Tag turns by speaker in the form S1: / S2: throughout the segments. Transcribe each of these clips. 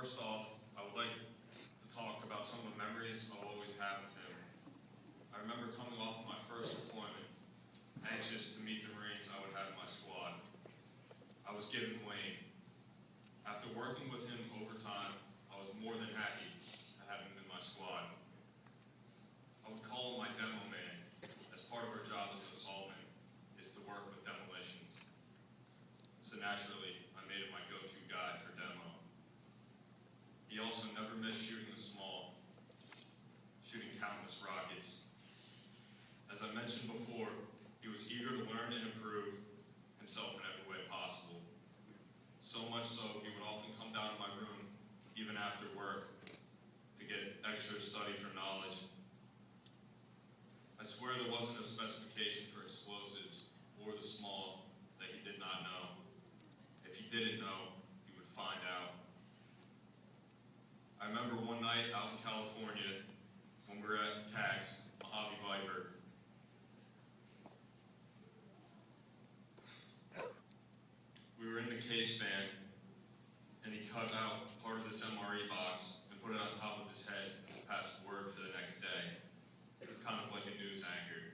S1: First off, I would like to talk about some of the memories I'll always have with him. I remember coming off of my first deployment, anxious to meet the Marines I would have in my squad. I was given Wayne. After working with him over time, I was more than happy to have him in my squad. I would call him my demo man, as part of our job as an assaultman is to work with demolitions. So naturally, I made him my go-to guy for demo. He also never missed shooting the small, shooting countless rockets. As I mentioned before, he was eager to learn and improve himself in every way possible. So much so, he would often come down to my room, even after work, to get extra study for knowledge. I swear there wasn't a specification for explosives or the small that he did not know. If he didn't know, he would find out. I remember one night out in California when we were at CAX, Mojave Viper. We were in the case van, and he cut out part of this MRE box and put it on top of his head to pass word for the next day, kind of like a news anchor.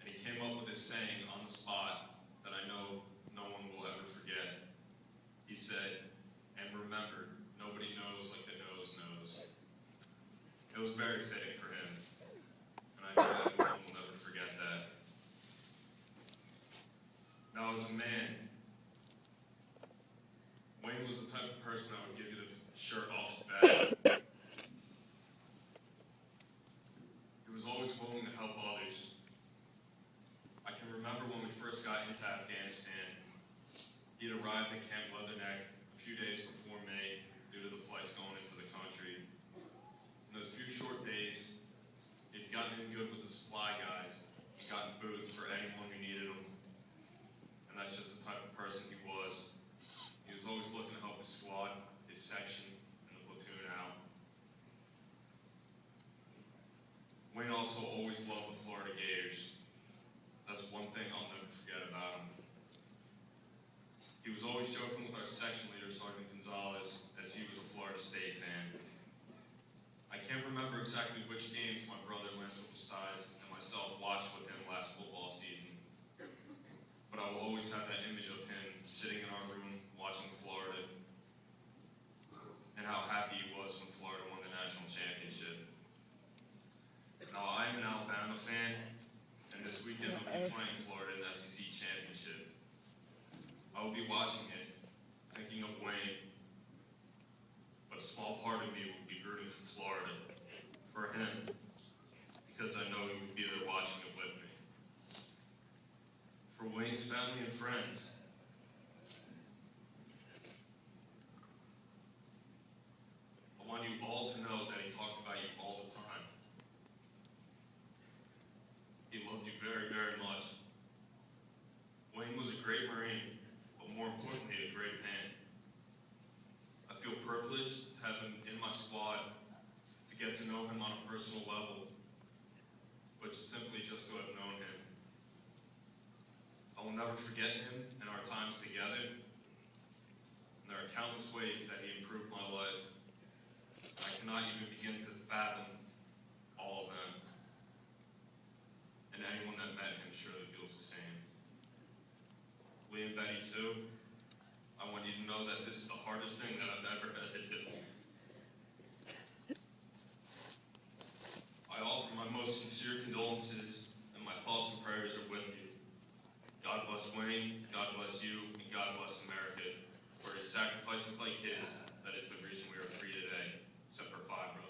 S1: And he came up with this saying on the spot that I know no one will ever forget. He said, "And remember, nobody knows like the nose knows." It was very fitting for him, and I know that no one will never forget that. Now, as a man, Wayne was the type of person that would give you the shirt off his back. He was always willing to help others. I can remember when we first got into Afghanistan. He had arrived at Camp Lejeune a few days before May due to the flights going into the country. In those few short days, he'd gotten in good with the supply guys. He'd gotten boots for anyone who needed them. And that's just the type of person he was. He was always looking to help his squad, his section, and the platoon out. Wayne also always loved the Florida Gators. That's one thing I'll never forget about him. He was always joking with our section leader, Sergeant Gonzalez, as he was a Florida State fan. I can't remember exactly which games my brother, Stys, and myself watched with him last football season. But I will always have that image of him sitting in our room watching Florida and how happy he was when Florida won the national championship. Now, I am an Alabama fan, and this weekend I'll be playing Florida in the SEC championship. I will be watching it, thinking of Wayne, but a small part of me will be rooting for Florida, for him, because I know he would be there watching it with me. For Wayne's family and friends, I want you all to know that he talked about you all the time. He loved you very, very much. Wayne was a great Marine, but more importantly, a great man. I feel privileged to have him in my squad, to get to know him on a personal level, but simply just to have known him. I will never forget him and our times together, and there are countless ways that he improved my life. I cannot even begin to fathom all of them, and anyone that met him surely feels the same. Lee and Betty Sue, I want you to know that this is the hardest thing that I've ever had to do. I offer my most sincere condolences, and my thoughts and prayers are with you. God bless Wayne, God bless you, and God bless America. For his sacrifices like his, that is the reason we are free today. Semper Fi, brother.